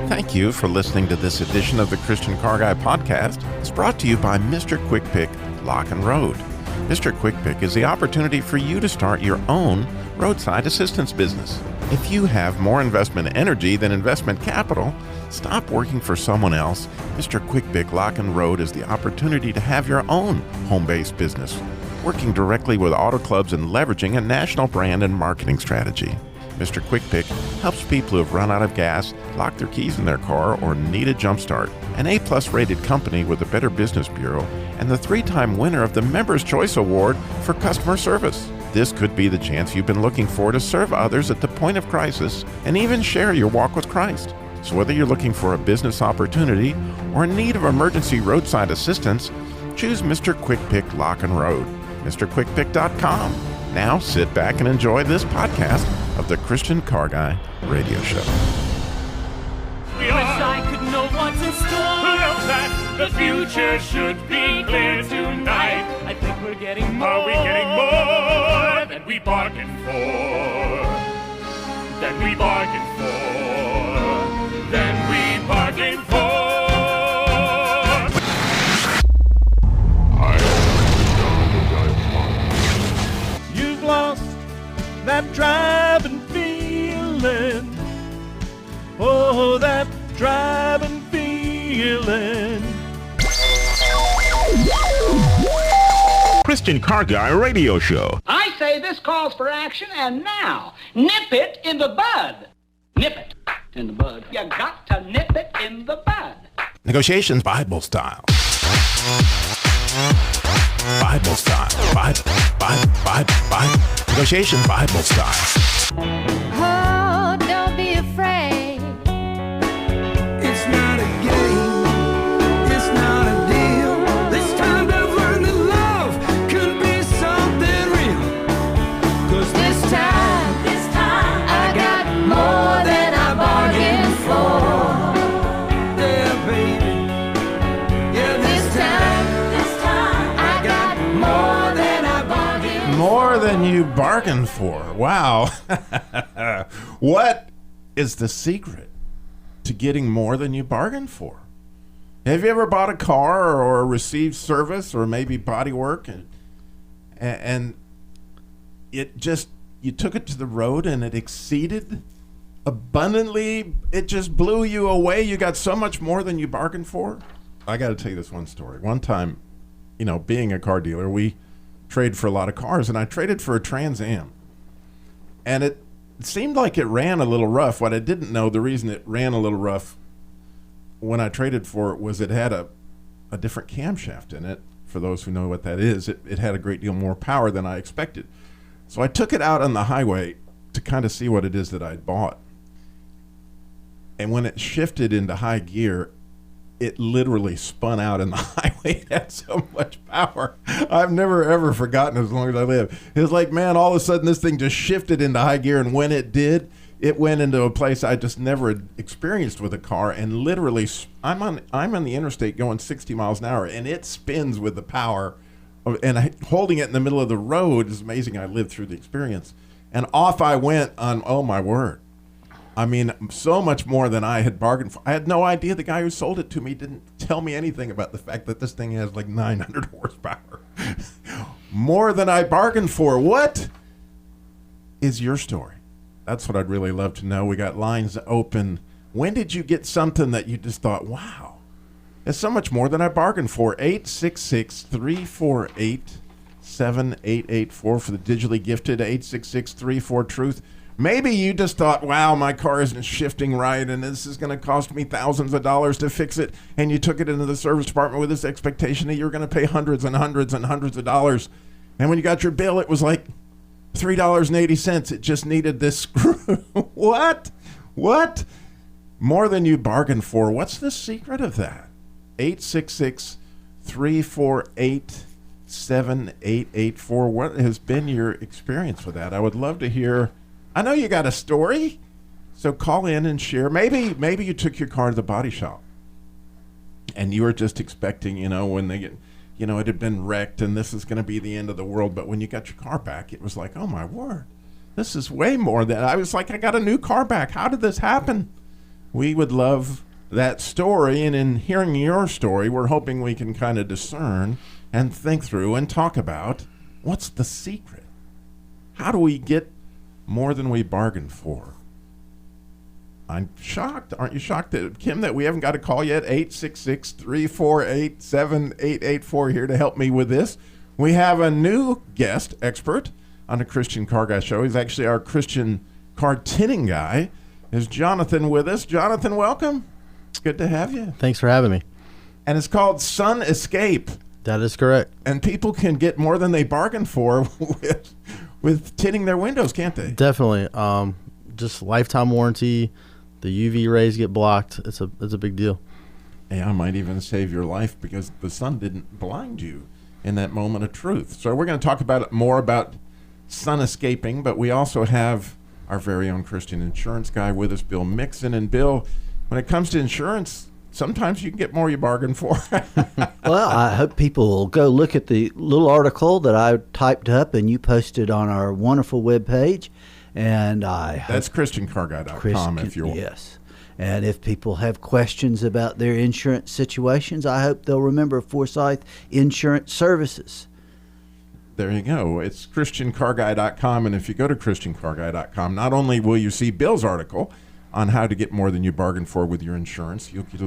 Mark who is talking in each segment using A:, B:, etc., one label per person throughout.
A: Thank you for listening to this edition of the Christian Car Guy podcast. It's brought to you by Mr. Quick Pick Lock and Road. Mr. Quick Pick is the opportunity for you to start your own roadside assistance business. If you have more investment energy than investment capital, stop working for someone else. Mr. Quick Pick Lock and Road is the opportunity to have your own home-based business, working directly with auto clubs and leveraging a national brand and marketing strategy. Mr. Quick Pick helps people who have run out of gas, locked their keys in their car, or need a jump start. An A-plus rated company with the Better Business Bureau and the 3-time winner of the Members' Choice Award for customer service. This could be the chance you've been looking for to serve others at the point of crisis and even share your walk with Christ. So whether you're looking for a business opportunity or in need of emergency roadside assistance, choose Mr. Quick Pick Lock and Road. MrQuickPick.com. Now sit back and enjoy this podcast of the Christian Car Guy Radio Show.
B: Wish I could know what's in store. That the future should be clear tonight. I think we're getting more. Are we getting more than we bargained for? Than we bargained for? Than we bargained for? You've lost that driving feeling. Oh, that driving feeling.
C: Christian Car Guy Radio Show.
D: I say this calls for action, and now, nip it in the bud. Nip it in the bud. You got to nip it in the bud.
A: Negotiations Bible style. Bible style. Bible. Negotiations Bible style.
E: Oh, don't be afraid.
F: It's not a game, it's not a deal. This time to learn that love could be something real. 'Cause this time I got more than I bargained for. Yeah, baby. Yeah, this time I got more than I bargained for.
A: More than you bargained for. Wow. What is the secret to getting more than you bargained for? Have you ever bought a car or received service or maybe body work and it just, you took it to the road and it exceeded abundantly, it just blew you away, you got so much more than you bargained for? I got to tell you this one story. One time, being a car dealer, we trade for a lot of cars, and I traded for a Trans Am. And it seemed like it ran a little rough. What I didn't know, the reason it ran a little rough when I traded for it was it had a different camshaft in it. For those who know what that is, it had a great deal more power than I expected. So I took it out on the highway to kind of see what it is that I'd bought. And when it shifted into high gear, it literally spun out in the highway. It had so much power. I've never, ever forgotten as long as I live. It was like, man, all of a sudden this thing just shifted into high gear. And when it did, it went into a place I just never had experienced with a car. And literally, I'm on the interstate going 60 miles an hour, and it spins with the power. Holding it in the middle of the road is amazing. I lived through the experience. And off I went on, oh my word. I mean, so much more than I had bargained for. I had no idea the guy who sold it to me didn't tell me anything about the fact that this thing has like 900 horsepower. More than I bargained for. What is your story? That's what I'd really love to know. We got lines open. When did you get something that you just thought, wow, it's so much more than I bargained for? 866-348-7884 for the digitally gifted, 866-34-TRUTH. Maybe you just thought, wow, my car isn't shifting right, and this is going to cost me thousands of dollars to fix it, and you took it into the service department with this expectation that you were going to pay hundreds and hundreds and hundreds of dollars. And when you got your bill, it was like $3.80. It just needed this screw. What? More than you bargained for. What's the secret of that? 866-348-7884. What has been your experience with that? I would love to hear. I know you got a story, so call in and share. Maybe you took your car to the body shop and you were just expecting, when they get, it had been wrecked and this is going to be the end of the world. But when you got your car back, it was like, oh my word, this is way more than I was like, I got a new car back. How did this happen? we would love that story. And in hearing your story, we're hoping we can kind of discern and think through and talk about what's the secret. How do we get more than we bargained for? I'm shocked. Aren't you shocked, that, Kim, that we haven't got a call yet? 866-348-7884 here to help me with this. We have a new guest expert on the Christian Car Guy Show. He's actually our Christian car tinting guy. Is Jonathan with us? Jonathan, welcome. Good to have you.
G: Thanks for having me.
A: And it's called Sun Escape.
G: That is correct.
A: And people can get more than they bargained for with tinting their windows, can't they?
G: Definitely. Just lifetime warranty. The UV rays get blocked. It's a big deal.
A: Hey, I might even save your life because the sun didn't blind you in that moment of truth. So we're going to talk about more about sun escaping, but we also have our very own Christian insurance guy with us, Bill Mixon. And Bill, when it comes to insurance, sometimes you can get more you bargain for.
H: Well, I hope people will go look at the little article that I typed up and you posted on our wonderful webpage. And
A: that's ChristianCarGuy.com if you're...
H: Yes. And if people have questions about their insurance situations, I hope they'll remember Forsyth Insurance Services.
A: There you go. It's ChristianCarGuy.com. And if you go to ChristianCarGuy.com, not only will you see Bill's article on how to get more than you bargained for with your insurance, you'll get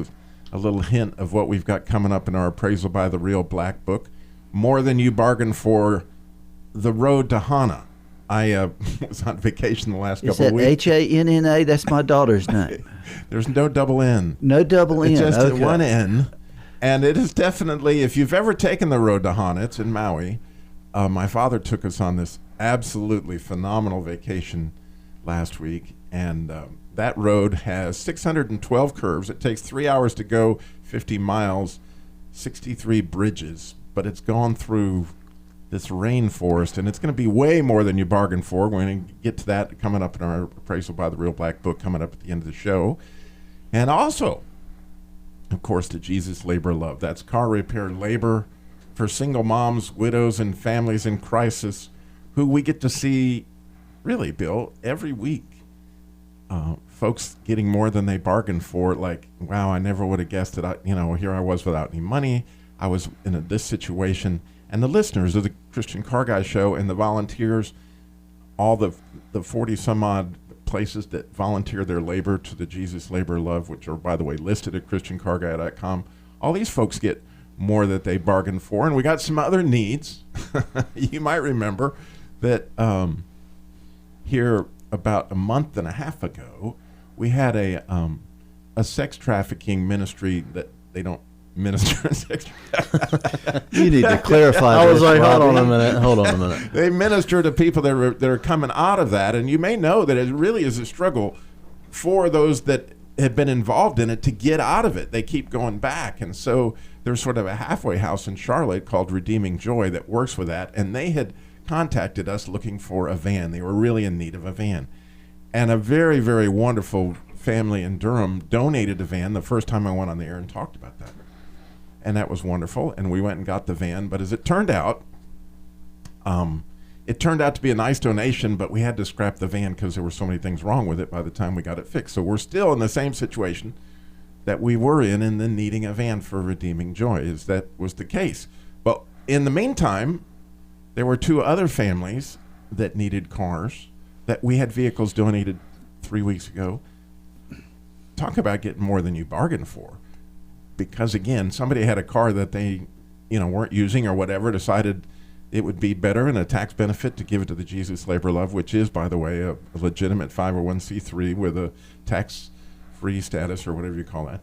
A: a little hint of what we've got coming up in our Appraisal by the Real Black Book. More than you bargained for, The Road to Hannah. I was on vacation the last couple of weeks.
H: Is that Hanna? That's my daughter's name.
A: There's no double N.
H: No double N.
A: It's just
H: okay.
A: one N. And it is definitely, if you've ever taken the road to Hana, it's in Maui. My father took us on this absolutely phenomenal vacation last week. And that road has 612 curves. It takes 3 hours to go 50 miles, 63 bridges. But it's gone through this rainforest, and it's going to be way more than you bargained for. We're going to get to that coming up in our Appraisal by the Real Black Book coming up at the end of the show. And also, of course, the Jesus Labor Love. That's car repair labor for single moms, widows, and families in crisis who we get to see, really, Bill, every week. Folks getting more than they bargained for, like, wow, I never would have guessed that, here I was without any money. I was in this situation. And the listeners of the Christian Car Guy Show and the volunteers, all the 40-some-odd places that volunteer their labor to the Jesus Labor Love, which are, by the way, listed at ChristianCarGuy.com, all these folks get more that they bargained for. And we got some other needs. You might remember that here about a month and a half ago, we had a sex trafficking ministry that they don't minister in sex trafficking.
H: You need to clarify.
G: I was
H: this,
G: like,
H: Robbie.
G: hold on a minute.
A: They minister to people that are coming out of that, and you may know that it really is a struggle for those that have been involved in it to get out of it. They keep going back, and so there's sort of a halfway house in Charlotte called Redeeming Joy that works with that, and they had contacted us looking for a van. They were really in need of a van, and a very, very wonderful family in Durham donated a van the first time I went on the air and talked about that. And that was wonderful, and we went and got the van. But as it turned out to be a nice donation, but we had to scrap the van because there were so many things wrong with it by the time we got it fixed. So we're still in the same situation that we were in the needing a van for Redeeming Joy, as that was the case. But in the meantime, there were two other families that needed cars, that we had vehicles donated 3 weeks ago. Talk about getting more than you bargained for. Because again, somebody had a car that they, weren't using or whatever, decided it would be better and a tax benefit to give it to the Jesus Labor Love, which is, by the way, a legitimate 501c3 with a tax-free status or whatever you call that.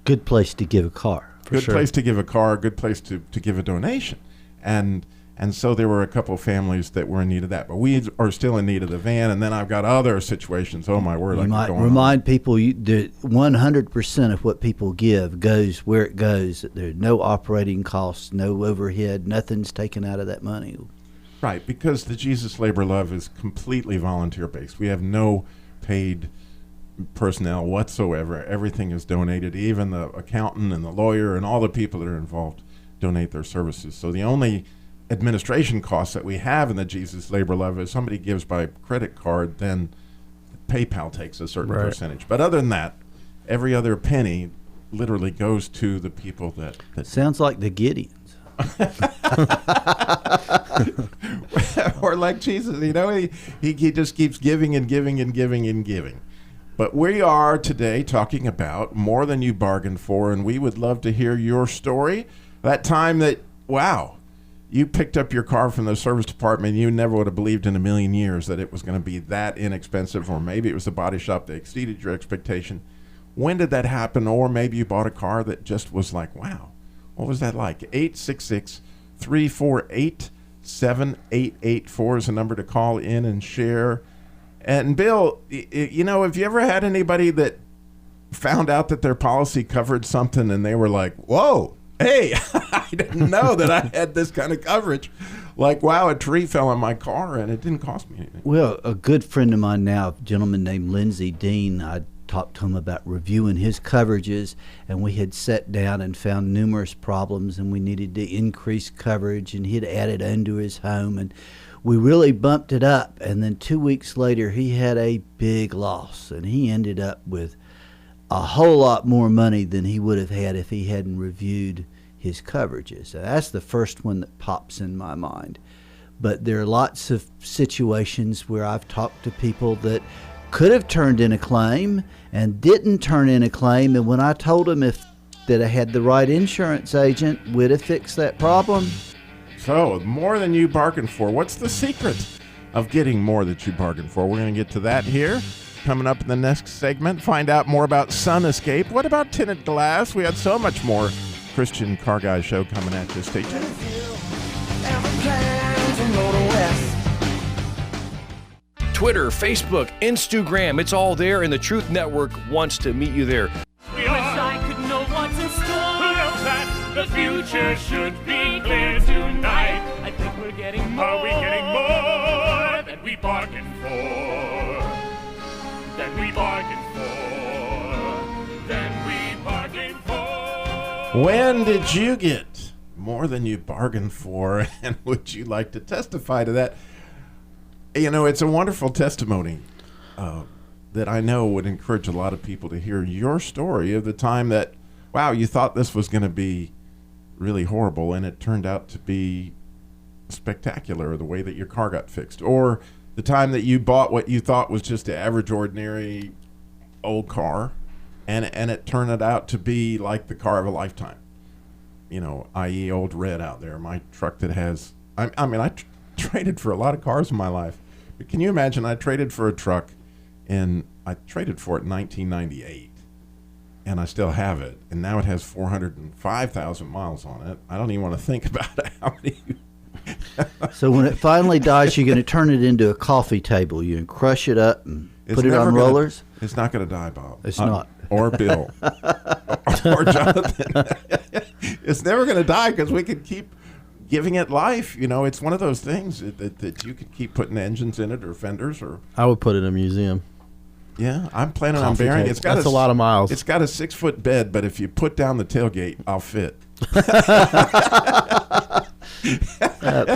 H: Good place to give a car.
A: Good place to give a car, good place to give a donation. And so there were a couple of families that were in need of that. But we are still in need of the van, and then I've got other situations. Oh, my word.
H: You might remind people that 100% of what people give goes where it goes. There's no operating costs, no overhead, nothing's taken out of that money.
A: Right, because the Jesus Labor Love is completely volunteer-based. We have no paid personnel whatsoever. Everything is donated. Even the accountant and the lawyer and all the people that are involved donate their services. So the only administration costs that we have in the Jesus Labor Love is somebody gives by credit card, then PayPal takes a certain
G: Right.
A: percentage. But other than that, every other penny literally goes to the people that
H: Sounds like the Gideons.
A: or like Jesus, he just keeps giving and giving and giving and giving. But we are today talking about more than you bargained for, and we would love to hear your story. That time that, wow, you picked up your car from the service department, you never would have believed in a million years that it was going to be that inexpensive, or maybe it was the body shop that exceeded your expectation. When did that happen? Or maybe you bought a car that just was like, wow, what was that like? 866-348-7884 is the number to call in and share. And Bill, have you ever had anybody that found out that their policy covered something and they were like, whoa, hey, I didn't know that I had this kind of coverage. Like, wow, a tree fell on my car and it didn't cost me anything.
H: Well, a good friend of mine now, a gentleman named Lindsey Dean, I talked to him about reviewing his coverages, and we had sat down and found numerous problems, and we needed to increase coverage, and he had added unto his home, and we really bumped it up. And then 2 weeks later, he had a big loss, and he ended up with a whole lot more money than he would have had if he hadn't reviewed his coverages. So that's the first one that pops in my mind. But there are lots of situations where I've talked to people that could have turned in a claim and didn't turn in a claim, and when I told them that I had the right insurance agent, we'd have fixed that problem.
A: So, more than you bargained for. What's the secret of getting more that you bargained for? We're going to get to that here. Coming up in the next segment, find out more about Sun Escape. What about tinted glass? We had so much more. Christian Car Guy Show coming at you. Stay tuned.
I: Twitter, Facebook, Instagram, it's all there, and the Truth Network wants to meet you there.
B: Wish I could know what's in store. That the future should be clear tonight. I think we're getting more. Are we getting more than we bargained for? Than we bargained for. Than we bargained for.
A: When did you get more than you bargained for? And would you like to testify to that? It's a wonderful testimony that I know would encourage a lot of people to hear your story of the time that, wow, you thought this was going to be really horrible and it turned out to be spectacular, the way that your car got fixed. Or the time that you bought what you thought was just an average, ordinary old car and it turned out to be like the car of a lifetime. I.e. old red out there, my truck that has, I traded for a lot of cars in my life. But can you imagine, I traded for a truck, and I traded for it in 1998, and I still have it, and now it has 405,000 miles on it. I don't even want to think about how many.
H: So when it finally dies, you're going to turn it into a coffee table. You can crush it up and put it on rollers.
A: It's not going to die, Bob.
H: It's not.
A: Or Bill. or Jonathan. It's never going to die because we can keep giving it life. It's one of those things that you could keep putting engines in it or fenders or.
G: I would put it in a museum.
A: Yeah, I'm planning on burying it.
G: That's a lot of miles.
A: It's got a 6-foot bed, but if you put down the tailgate, I'll fit.
H: Put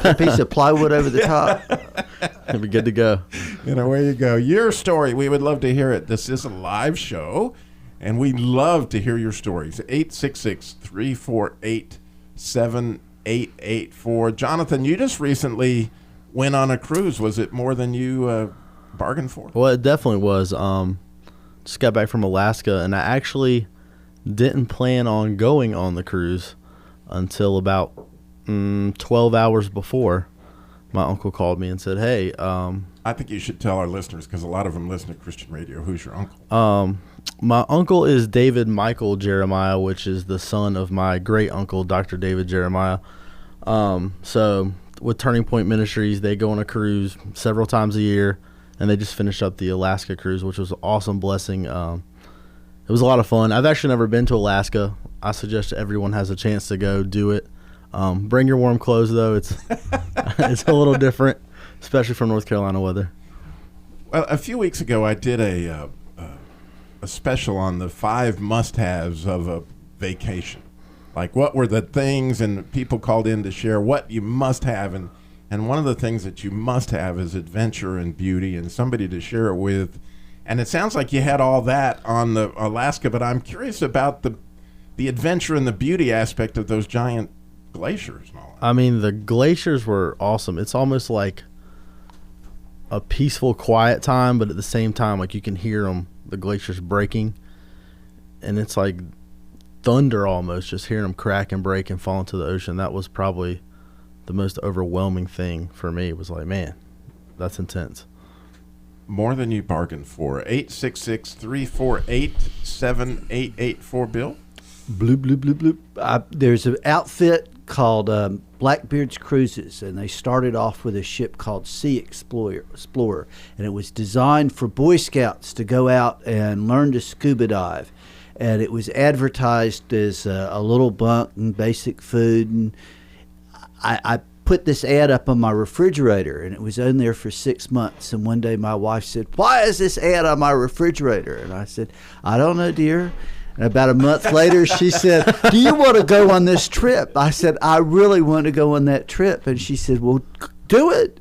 H: a piece of plywood over the top.
G: It'd be good to go.
A: Where you go. Your story, we would love to hear it. This is a live show, and we love to hear your stories. 866-348-7884. Jonathan, you just recently went on a cruise. Was it more than you bargained for?
G: Well, it definitely was. Just got back from Alaska, and I actually didn't plan on going on the cruise until about 12 hours before. My uncle called me and said, hey.
A: I think you should tell our listeners, because a lot of them listen to Christian radio. Who's your uncle?
G: My uncle is David Michael Jeremiah, which is the son of my great uncle, Dr. David Jeremiah. So with Turning Point Ministries, they go on a cruise several times a year, and they just finished up the Alaska cruise, which was an awesome blessing. It was a lot of fun. I've actually never been to Alaska. I suggest everyone has a chance to go do it. Bring your warm clothes, though. It's it's a little different, especially from North Carolina weather.
A: Well, a few weeks ago, I did a special on the 5 must-haves of a vacation. Like, what were the things, and people called in to share what you must have. And one of the things that you must have is adventure and beauty and somebody to share it with. And it sounds like you had all that on the Alaska, but I'm curious about the adventure and the beauty aspect of those giant glaciers and all that.
G: I mean, the glaciers were awesome. It's almost like a peaceful, quiet time, but at the same time, like you can hear them, the glaciers breaking, and it's like thunder almost, just hearing them crack and break and fall into the ocean. That was probably the most overwhelming thing for me. It was like, man, that's intense.
A: More than you bargained for. 866-348-7884, Bill.
H: Bloop, bloop, bloop, bloop. There's an outfit called Blackbeard's Cruises, and they started off with a ship called Sea Explorer, and it was designed for Boy Scouts to go out and learn to scuba dive. And it was advertised as a little bunk and basic food. And I put this ad up on my refrigerator, and it was in there for 6 months. And one day my wife said, "Why is this ad on my refrigerator?" And I said, "I don't know, dear." And about a month later, she said, "Do you want to go on this trip?" I said, "I really want to go on that trip." And she said, "Well, do it."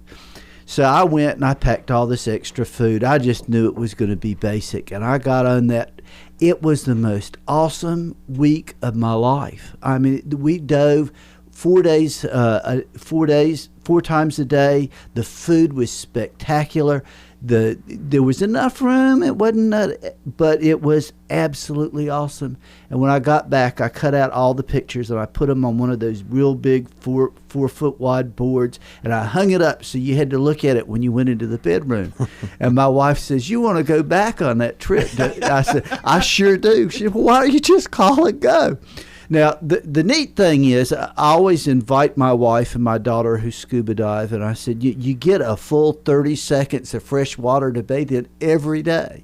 H: So I went and I packed all this extra food. I just knew it was going to be basic. And I got on that. It was the most awesome week of my life. I mean, we dove 4 days, 4 times a day. The food was spectacular. There was enough room. It wasn't, but it was absolutely awesome. And when I got back, I cut out all the pictures and I put them on one of those real big 4 foot wide boards, and I hung it up so you had to look at it when you went into the bedroom. And my wife says, "You want to go back on that trip?" I said, "I sure do." She said, "Well, why don't you just call and go?" Now, the neat thing is, I always invite my wife and my daughter who scuba dive, and I said, you get a full 30 seconds of fresh water to bathe in every day.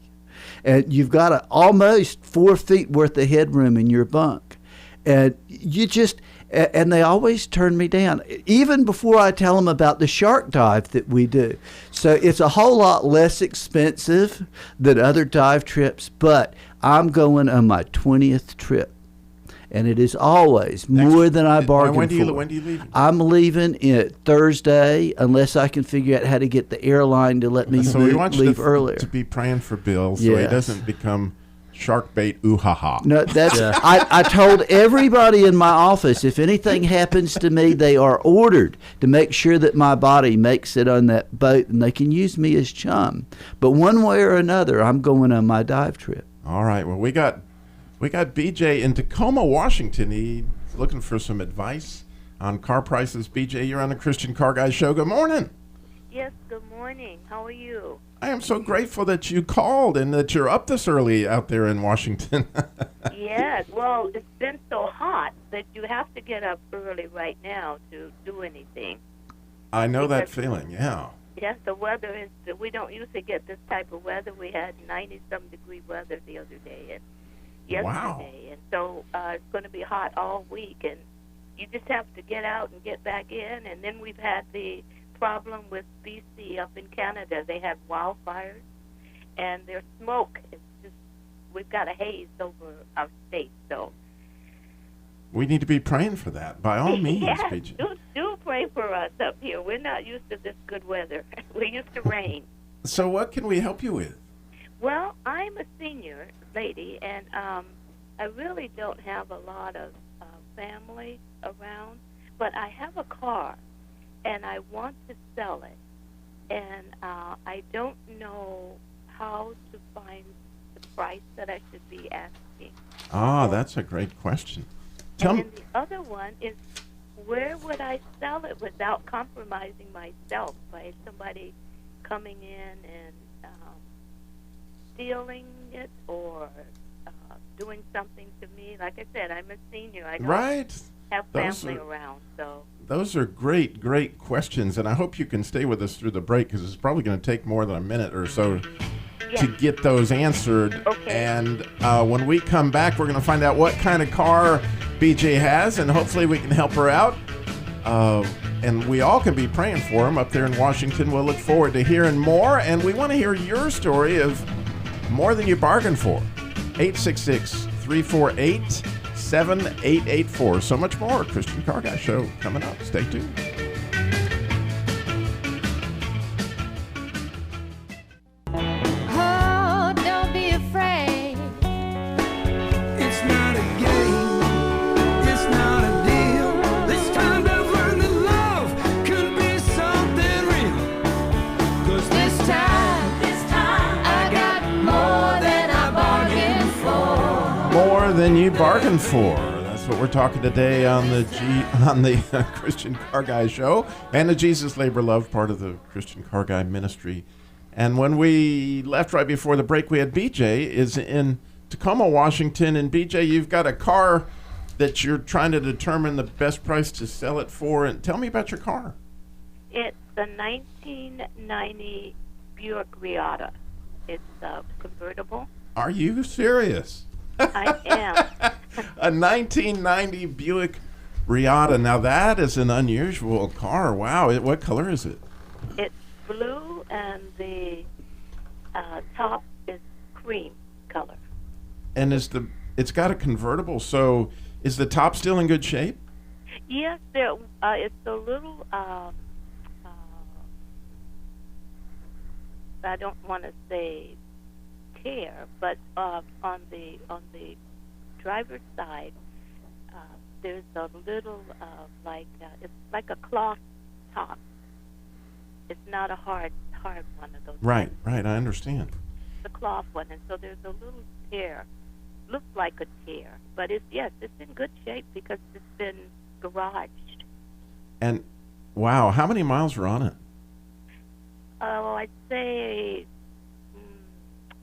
H: And you've got almost 4 feet worth of headroom in your bunk. And and they always turn me down, even before I tell them about the shark dive that we do. So it's a whole lot less expensive than other dive trips, but I'm going on my 20th trip. And it is always more than I bargained for.
A: When do you leave?
H: I'm leaving Thursday, unless I can figure out how to get the airline to let me
A: we want
H: leave
A: you
H: earlier.
A: to be praying for Bill so he doesn't become shark bait ooh-ha-ha.
H: No, that's. I told everybody in my office, if anything happens to me, they are ordered to make sure that my body makes it on that boat, and they can use me as chum. But one way or another, I'm going on my dive trip.
A: All right. Well, we got BJ in Tacoma, Washington. He's looking for some advice on car prices. BJ, you're on the Christian Car Guy Show. Good morning.
J: Yes, good morning. How are you?
A: I am so grateful that you called and that you're up this early out there in Washington.
J: Yes, well, it's been so hot that you have to get up early right now to do anything.
A: I know that feeling, yeah.
J: Yes, the weather is, we don't usually get this type of weather. We had 90-some degree weather the other day and yesterday.
A: Wow.
J: And so it's going to be hot all week, and you just have to get out and get back in. And then we've had the problem with BC up in Canada. They had wildfires, and their smoke is just, we've got a haze over our state. So
A: we need to be praying for that, by all means,
J: yes,
A: BJ.
J: do pray for us up here. We're not used to this good weather. We're used to rain.
A: So what can we help you with?
J: Well, I'm a senior lady, and I really don't have a lot of family around, but I have a car, and I want to sell it, and I don't know how to find the price that I should be asking.
A: Ah, that's a great question.
J: And then the other one is, where would I sell it without compromising myself by somebody coming in and stealing it or doing something to me? Like I said, I'm a senior. I don't have family around. So
A: those are great questions, and I hope you can stay with us through the break because it's probably going to take more than a minute or so to get those answered.
J: Okay.
A: And when we come back, we're going to find out what kind of car BJ has, and hopefully we can help her out. And we all can be praying for him up there in Washington. We'll look forward to hearing more, and we want to hear your story of more than you bargained for. 866-348-7884. So much more. Christian Car Guy Show coming up. Stay tuned.
E: Oh,
A: more than you bargained for. That's what we're talking today on the Christian Car Guy Show and the Jesus Labor Love, part of the Christian Car Guy ministry. And when we left right before the break, we had BJ is in Tacoma, Washington. And BJ, you've got a car that you're trying to determine the best price to sell it for. And tell me about your car.
J: It's the 1990 Buick Reatta. It's convertible.
A: Are you serious?
J: I am.
A: A 1990 Buick Reatta. Now that is an unusual car. Wow. What color is it?
J: It's blue and the top is cream color.
A: And it's got a convertible. So is the top still in good shape?
J: Yes, it's a little. I don't want to say tear, but on the driver's side, there's a little it's like a cloth top. It's not a hard one of those.
A: Right. I understand.
J: The cloth one, and so there's a little tear. Looks like a tear, but it's in good shape because it's been garaged.
A: And wow, how many miles are on it?
J: Oh, I'd say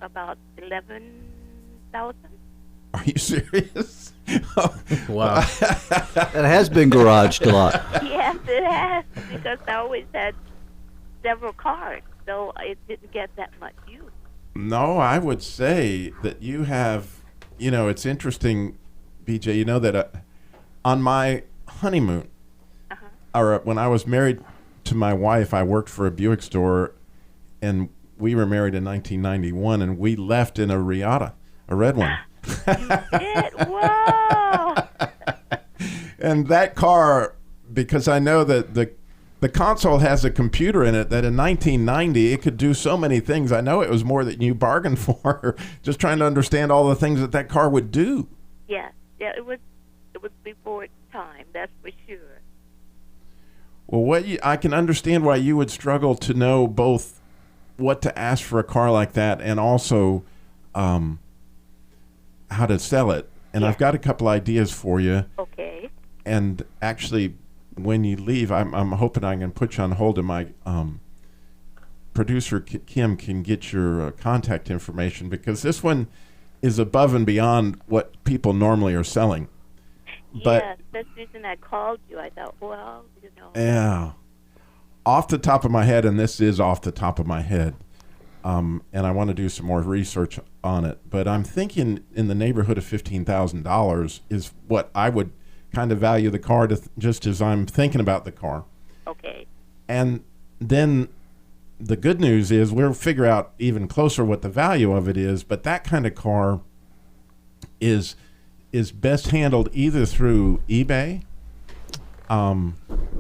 J: about 11,000.
A: Are you serious?
G: Wow.
H: That has been garaged a lot.
J: Yes, it has, because I always had several cars, so it didn't get that much use.
A: No, I would say that you have, it's interesting, BJ, you know that on my honeymoon, or when I was married to my wife, I worked for a Buick store, and we were married in 1991, and we left in a Reatta, a red one.
J: You did? Whoa!
A: And that car, because I know that the console has a computer in it that in 1990 it could do so many things. I know it was more than you bargained for. Just trying to understand all the things that car would do.
J: Yeah, it was before its time. That's for sure.
A: Well, I can understand why you would struggle to know both what to ask for a car like that and also how to sell it. And I've got a couple ideas for you.
J: Okay.
A: And actually, when you leave, I'm hoping I can put you on hold, and my producer Kim can get your contact information, because this one is above and beyond what people normally are selling. But
J: yes, that's the reason I called you. I thought, well,
A: Yeah. Off the top of my head, and this is off the top of my head, and I want to do some more research on it, but I'm thinking in the neighborhood of $15,000 is what I would kind of value the car to, just as I'm thinking about the car.
J: Okay.
A: And then the good news is we'll figure out even closer what the value of it is, but that kind of car is best handled either through eBay,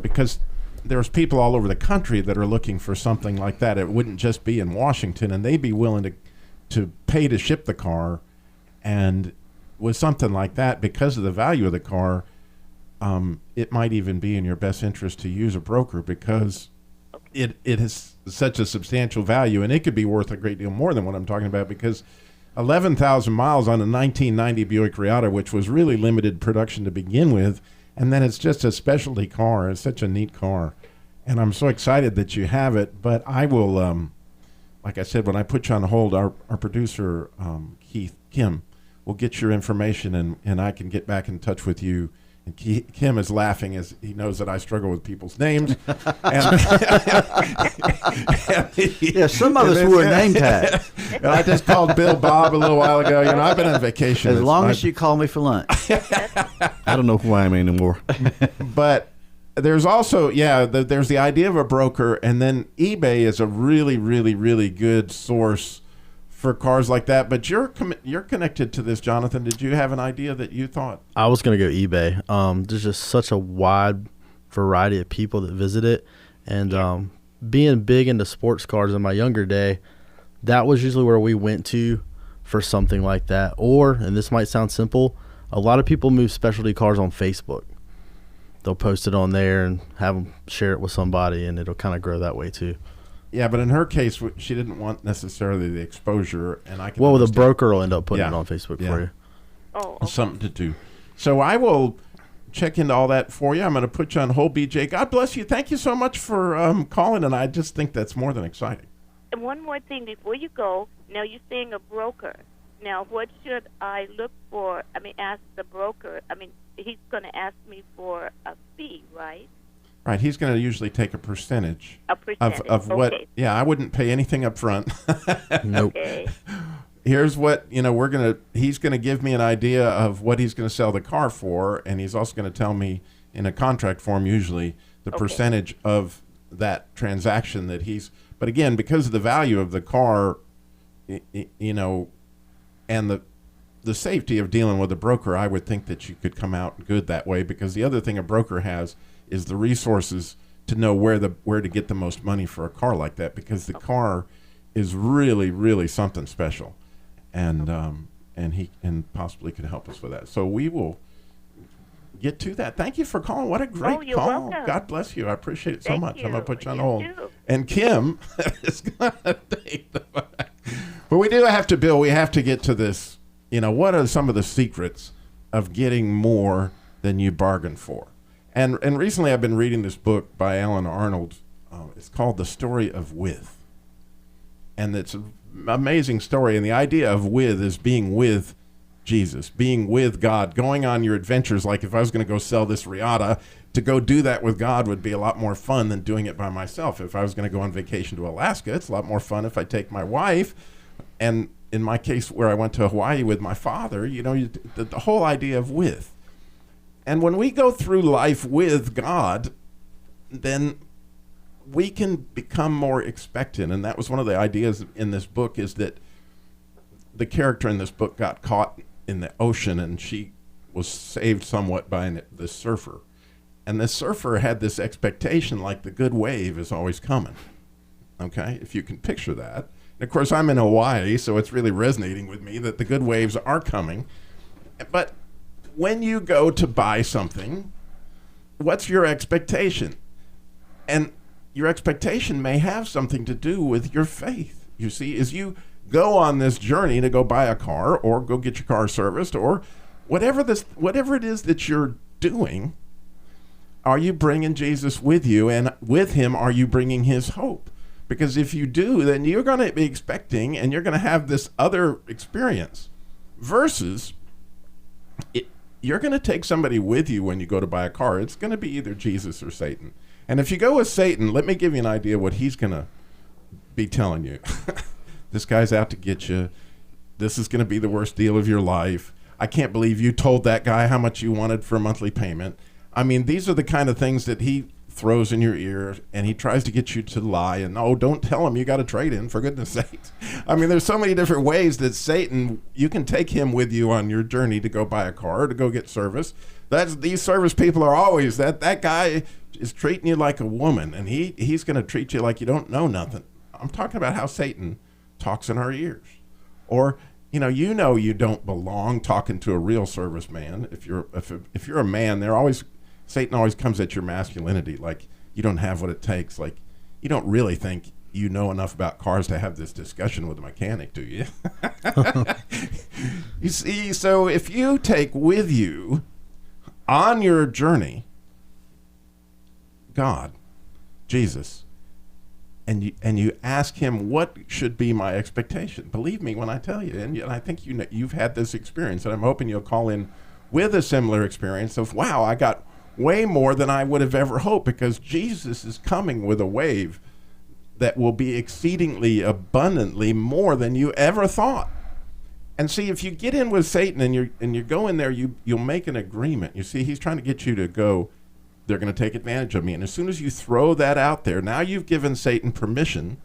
A: because there's people all over the country that are looking for something like that. It wouldn't just be in Washington, and they'd be willing to pay to ship the car. And with something like that, because of the value of the car, it might even be in your best interest to use a broker, because it has such a substantial value, and it could be worth a great deal more than what I'm talking about, because 11,000 miles on a 1990 Buick Reatta, which was really limited production to begin with, and then it's just a specialty car. It's such a neat car, and I'm so excited that you have it. But I will, like I said, when I put you on hold, our producer, Kim, will get your information, and I can get back in touch with you. And Kim is laughing as he knows that I struggle with people's names.
H: Yeah, some of us wore name tags.
A: And I just called Bill Bob a little while ago. I've been on vacation.
H: As long as you call me for lunch.
G: I don't know who I am anymore.
A: But there's also, there's the idea of a broker, and then eBay is a really, really, really good source for cars like that. But you're connected to this, Jonathan. Did you have an idea that you thought?
G: I was going to go eBay. There's just such a wide variety of people that visit it. And being big into sports cars in my younger day, that was usually where we went to for something like that. Or, and this might sound simple, a lot of people move specialty cars on Facebook. They'll post it on there and have them share it with somebody, and it'll kind of grow that way too.
A: Yeah, but in her case, she didn't want necessarily the exposure, and I can.
G: Well, the
A: understand.
G: broker will end up putting it on Facebook for you.
J: Oh, okay.
A: something to do. So I will check into all that for you. I'm going to put you on hold, BJ. God bless you. Thank you so much for calling, and I just think that's more than exciting.
J: And one more thing before you go. Now, you're saying a broker. Now, what should I look for? I mean, ask the broker. I mean, he's going to ask me for a fee, right?
A: Right. He's going to usually take a percentage.
J: A percentage.
A: Of what.
J: Okay.
A: Yeah, I wouldn't pay anything up front.
G: Nope.
J: Okay.
A: Here's what, he's going to give me an idea of what he's going to sell the car for, and he's also going to tell me in a contract form usually the percentage of that transaction that but again, because of the value of the car, and the safety of dealing with a broker, I would think that you could come out good that way, because the other thing a broker has is the resources to know where to get the most money for a car like that, because the car is really, really something special. And he possibly could help us with that. So we will get to that. Thank you for calling. What a great
J: you're
A: call.
J: welcome.
A: God bless you. I appreciate it so
J: Thank
A: much.
J: you.
A: I'm going to put you on
J: You
A: hold.
J: too.
A: And Kim is going to take the back. But we do have to, Bill, we have to get to this. What are some of the secrets of getting more than you bargained for? And recently I've been reading this book by Alan Arnold. It's called The Story of With. And it's an amazing story. And the idea of with is being with Jesus, being with God, going on your adventures. Like if I was going to go sell this Riata, to go do that with God would be a lot more fun than doing it by myself. If I was going to go on vacation to Alaska, it's a lot more fun if I take my wife. And in my case, where I went to Hawaii with my father, the whole idea of with. And when we go through life with God, then we can become more expectant. And that was one of the ideas in this book, is that the character in this book got caught in the ocean, and she was saved somewhat by the surfer. And the surfer had this expectation, like the good wave is always coming. Okay, if you can picture that. And of course, I'm in Hawaii, so it's really resonating with me that the good waves are coming. But when you go to buy something, what's your expectation? And your expectation may have something to do with your faith. You see, as you go on this journey to go buy a car or go get your car serviced or whatever it is that you're doing, are you bringing Jesus with you? And with him, are you bringing his hope? Because if you do, then you're going to be expecting and you're going to have this other experience versus you're going to take somebody with you when you go to buy a car. It's going to be either Jesus or Satan. And if you go with Satan, let me give you an idea what he's going to be telling you. This guy's out to get you. This is going to be the worst deal of your life. I can't believe you told that guy how much you wanted for a monthly payment. I mean, these are the kind of things that he throws in your ear, and he tries to get you to lie. And don't tell him you got a trade-in, for goodness sakes. I mean, there's so many different ways that Satan, you can take him with you on your journey to go buy a car, to go get service. These service people are always, that guy is treating you like a woman, and he's going to treat you like you don't know nothing. I'm talking about how Satan talks in our ears. Or, you don't belong talking to a real serviceman. If you're a man, Satan always comes at your masculinity, like you don't have what it takes. Like you don't really think you know enough about cars to have this discussion with a mechanic, do you? You see, so if you take with you on your journey God, Jesus, and you ask him, what should be my expectation? Believe me when I tell you, and I think you've had this experience, and I'm hoping you'll call in with a similar experience of, wow, I got way more than I would have ever hoped, because Jesus is coming with a wave that will be exceedingly abundantly more than you ever thought. And see, if you get in with Satan and you go in there, you'll make an agreement. You see, he's trying to get you to go, they're going to take advantage of me. And as soon as you throw that out there, now you've given Satan permission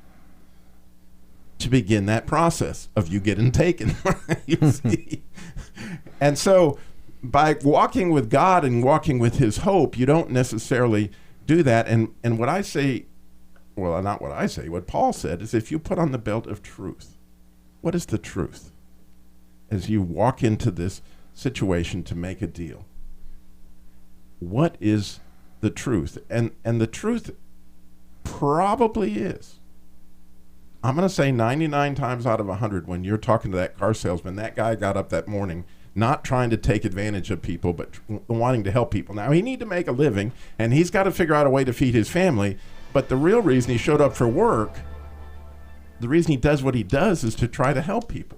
A: to begin that process of you getting taken. You see? And so by walking with God and walking with his hope, you don't necessarily do that. And what I say, well, not what I say, what Paul said is, if you put on the belt of truth, what is the truth? As you walk into this situation to make a deal, what is the truth? And the truth probably is, I'm going to say 99 times out of 100, when you're talking to that car salesman, that guy got up that morning not trying to take advantage of people, but wanting to help people. Now, he need to make a living, and he's got to figure out a way to feed his family. But the real reason he showed up for work, the reason he does what he does, is to try to help people.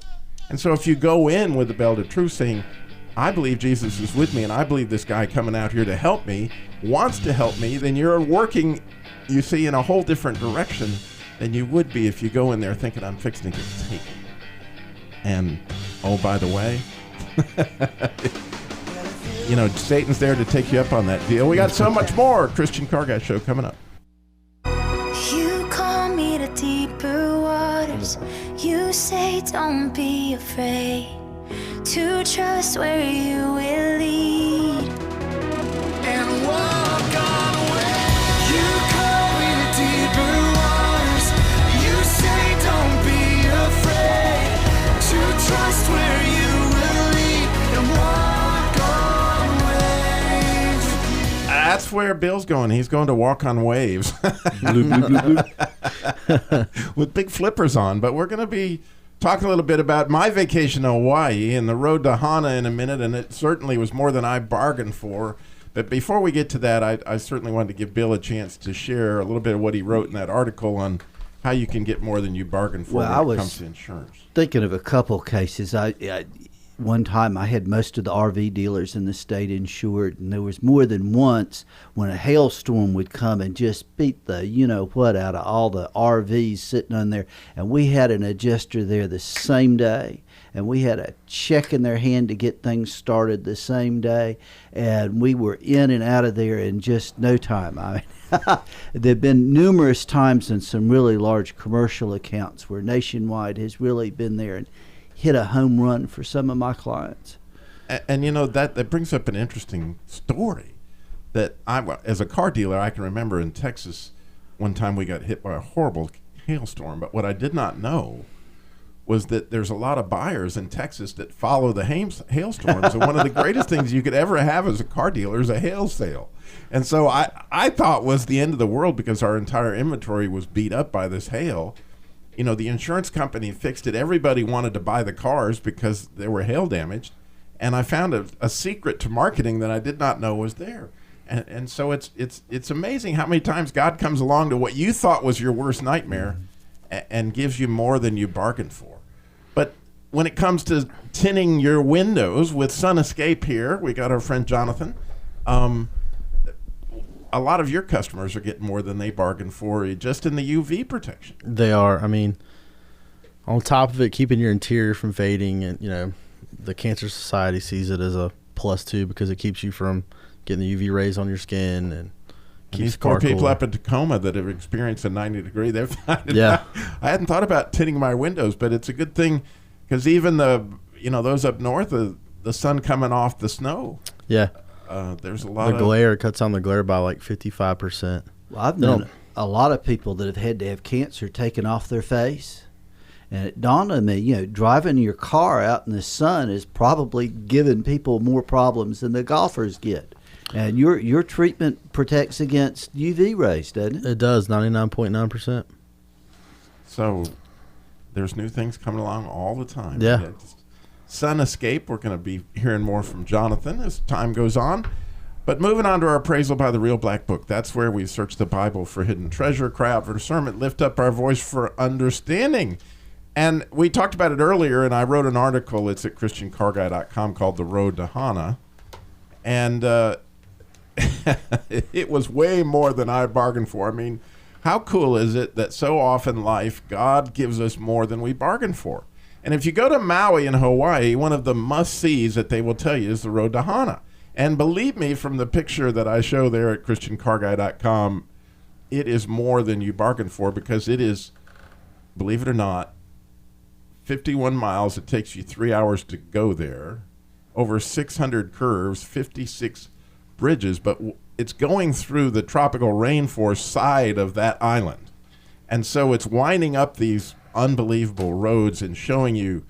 A: And so if you go in with the belt of truth saying, I believe Jesus is with me, and I believe this guy coming out here to help me wants to help me, then you're working, you see, in a whole different direction than you would be if you go in there thinking, I'm fixing to get taken. And, oh, by the way, you know, Satan's there to take you up on that deal. We got so much more. Christian Car Guy Show coming up.
E: You call me to deeper waters. You say don't be afraid to trust where you will lead and walk on waves. You call me to deeper waters. You say don't be afraid to trust where you will lead and walk on waves.
A: That's where Bill's going. He's going to walk on waves with big flippers on. But we're going to be talking a little bit about my vacation to Hawaii and the road to Hana in a minute, and it certainly was more than I bargained for. But before we get to that, I certainly wanted to give Bill a chance to share a little bit of what he wrote in that article on how you can get more than you bargained for when it comes to insurance.
H: Thinking of a couple cases. One time I had most of the RV dealers in the state insured, and there was more than once when a hailstorm would come and just beat the you-know-what out of all the RVs sitting on there. And we had an adjuster there the same day, and we had a check in their hand to get things started the same day, and we were in and out of there in just no time. I mean, there have been numerous times in some really large commercial accounts where Nationwide has really been there and hit a home run for some of my clients.
A: And you know, that brings up an interesting story that as a car dealer, I can remember in Texas one time we got hit by a horrible hailstorm. But what I did not know was that there's a lot of buyers in Texas that follow the hailstorms. And one of the greatest things you could ever have as a car dealer is a hail sale. And so I thought was the end of the world because our entire inventory was beat up by this hail. You know, the insurance company fixed it. Everybody wanted to buy the cars because they were hail damaged. And I found a secret to marketing that I did not know was there. And so it's amazing how many times God comes along to what you thought was your worst nightmare and gives you more than you bargained for. But when it comes to tinting your windows with Sun Escape here, we got our friend Jonathan. A lot of your customers are getting more than they bargained for just in the UV protection.
G: They are. I mean, on top of it, keeping your interior from fading, and the Cancer Society sees it as a plus too because it keeps you from getting the UV rays on your skin and keeps
A: these
G: the car
A: poor people
G: cooler.
A: up in Tacoma that have experienced a 90-degree, they've
G: Yeah.
A: I hadn't thought about tinting my windows, but it's a good thing because even those up north, the sun coming off the snow.
G: Yeah.
A: There's a lot
G: the glare cuts on the glare by like 55%.
H: Well, I've known a lot of people that have had to have cancer taken off their face. And it dawned on me, driving your car out in the sun is probably giving people more problems than the golfers get. And your treatment protects against UV rays, doesn't it?
G: It does, 99.9%.
A: So there's new things coming along all the time.
G: Yeah.
A: Sun Escape, we're going to be hearing more from Jonathan as time goes on. But moving on to our appraisal by the Real Black Book. That's where we search the Bible for hidden treasure, cry out for discernment, lift up our voice for understanding. And we talked about it earlier, and I wrote an article. It's at ChristianCarGuy.com called The Road to Hana. And it was way more than I bargained for. I mean, how cool is it that so often in life, God gives us more than we bargained for? And if you go to Maui in Hawaii, one of the must-sees that they will tell you is the Road to Hana. And believe me, from the picture that I show there at ChristianCarGuy.com, it is more than you bargained for because it is, believe it or not, 51 miles. It takes you 3 hours to go there, over 600 curves, 56 bridges, but it's going through the tropical rainforest side of that island. And so it's winding up these unbelievable roads and showing you,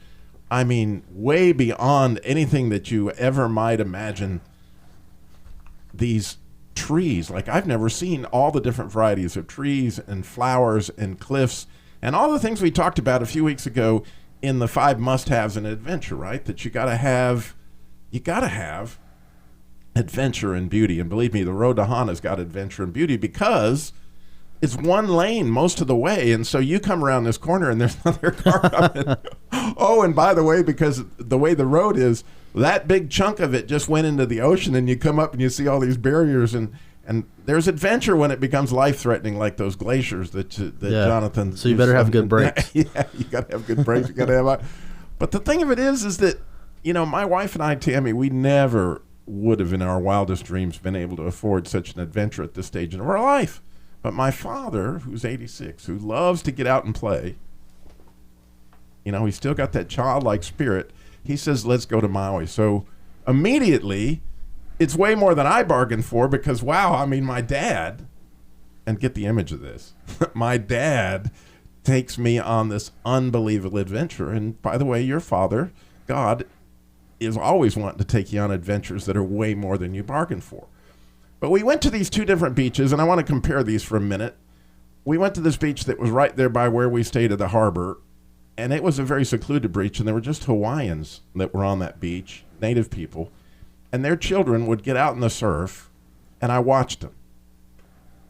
A: I mean, way beyond anything that you ever might imagine, these trees. Like, I've never seen all the different varieties of trees and flowers and cliffs and all the things we talked about a few weeks ago in the 5 must-haves in adventure, right? That you got to have you got to have adventure and beauty. And believe me, the road to Hana's got adventure and beauty because it's one lane most of the way. And so you come around this corner and there's another car coming. Oh, and by the way, because the way the road is, that big chunk of it just went into the ocean, and you come up and you see all these barriers, and there's adventure when it becomes life-threatening, like those glaciers that Jonathan.
G: So you better have good brakes.
A: Yeah, you got to have good brakes. You got to have. But the thing of it is that, you know, my wife and I, Tammy, we never would have in our wildest dreams been able to afford such an adventure at this stage in our life. But my father, who's 86, who loves to get out and play, you know, he's still got that childlike spirit. He says, let's go to Maui. So immediately, it's way more than I bargained for because, wow, I mean, my dad, and get the image of this, my dad takes me on this unbelievable adventure. And by the way, your father, God, is always wanting to take you on adventures that are way more than you bargained for. But we went to these two different beaches, and I want to compare these for a minute. We went to this beach that was right there by where we stayed at the harbor, and it was a very secluded beach, and there were just Hawaiians that were on that beach, native people, and their children would get out in the surf, and I watched them.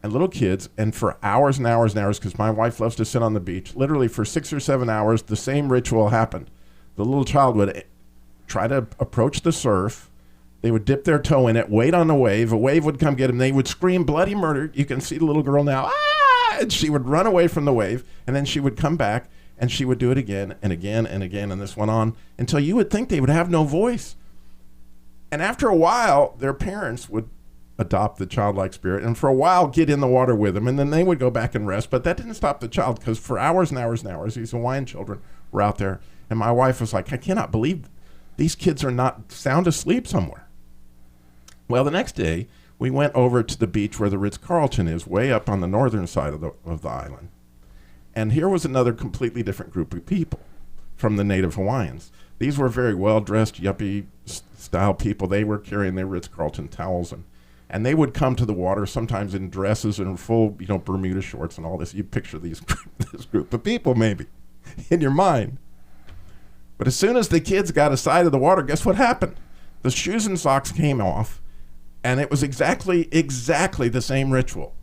A: And little kids, and for hours and hours and hours, because my wife loves to sit on the beach, literally for 6 or 7 hours, the same ritual happened. The little child would try to approach the surf. They would dip their toe in it, wait on the wave. A wave would come get them. They would scream bloody murder. You can see the little girl now. Ah! And she would run away from the wave, and then she would come back, and she would do it again and again and again, and this went on until you would think they would have no voice. And after a while, their parents would adopt the childlike spirit and for a while get in the water with them, and then they would go back and rest. But that didn't stop the child, because for hours and hours and hours, these Hawaiian children were out there. And my wife was like, I cannot believe these kids are not sound asleep somewhere. Well, the next day, we went over to the beach where the Ritz-Carlton is, way up on the northern side of the island. And here was another completely different group of people from the native Hawaiians. These were very well-dressed, yuppie-style people. They were carrying their Ritz-Carlton towels, and they would come to the water sometimes in dresses and full, you know, Bermuda shorts and all this. You picture this group of people maybe in your mind. But as soon as the kids got aside of the water, guess what happened? The shoes and socks came off, and it was exactly the same ritual.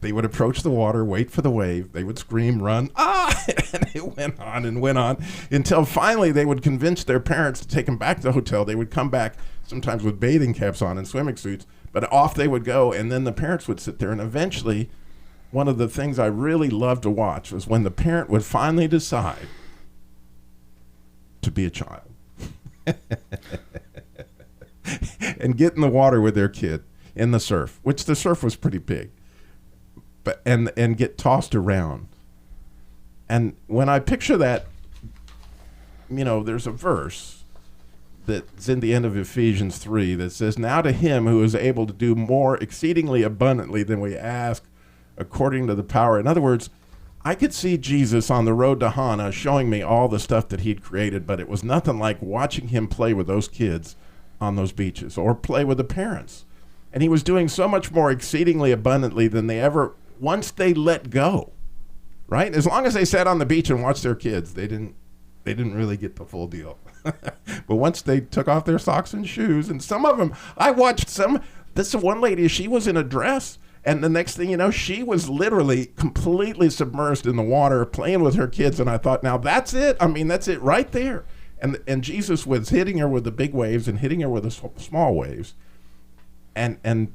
A: They would approach the water, wait for the wave. They would scream, run, ah! And it went on until finally they would convince their parents to take them back to the hotel. They would come back sometimes with bathing caps on and swimming suits, but off they would go, and then the parents would sit there. And eventually, one of the things I really loved to watch was when the parent would finally decide to be a child and get in the water with their kid in the surf, which the surf was pretty big. But and get tossed around. And when I picture that, you know, there's a verse that's in the end of Ephesians 3 that says, now to him who is able to do more exceedingly abundantly than we ask according to the power. In other words, I could see Jesus on the road to Hana showing me all the stuff that he'd created, but it was nothing like watching him play with those kids on those beaches or play with the parents. And he was doing so much more exceedingly abundantly than they ever, once they let go, right? As long as they sat on the beach and watched their kids, they didn't really get the full deal. But once they took off their socks and shoes, and some of them, I watched some, this one lady, she was in a dress, and the next thing you know, she was literally completely submerged in the water playing with her kids, and I thought, now that's it. I mean, that's it right there. And Jesus was hitting her with the big waves and hitting her with the small waves. And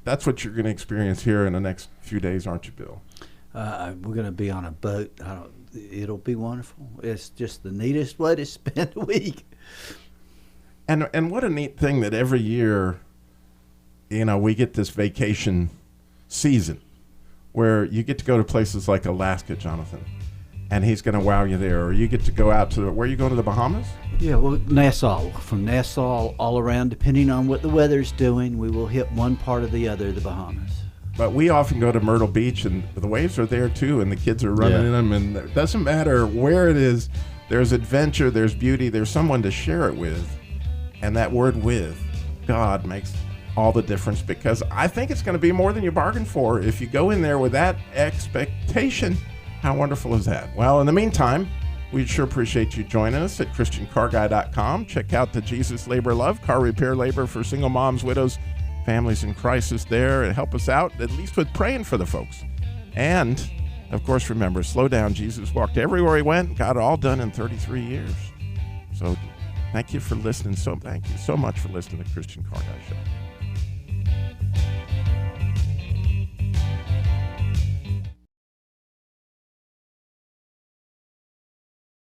A: that's what you're going to experience here in the next few days, aren't you, Bill?
H: We're going to be on a boat. It'll be wonderful. It's just the neatest way to spend a week.
A: And what a neat thing that every year, you know, we get this vacation season where you get to go to places like Alaska, Jonathan, and he's going to wow you there. Or you get to go out to, where are you going, to the Bahamas?
H: Yeah, well, Nassau. From Nassau all around, depending on what the weather's doing, we will hit one part or the other of the Bahamas.
A: But we often go to Myrtle Beach, and the waves are there too, and the kids are running in them, and it doesn't matter where it is, there's adventure, there's beauty, there's someone to share it with. And that word with, God, makes all the difference, because I think it's going to be more than you bargained for if you go in there with that expectation. How wonderful is that? Well, in the meantime, We'd sure appreciate you joining us at ChristianCarGuy.com. Check out the Jesus Labor Love, car repair labor for single moms, widows, families in crisis there, and help us out, at least with praying for the folks. And, of course, remember, slow down. Jesus walked everywhere he went, got it all done in 33 years. So thank you for listening. Thank you so much for listening to the Christian Car Guy Show.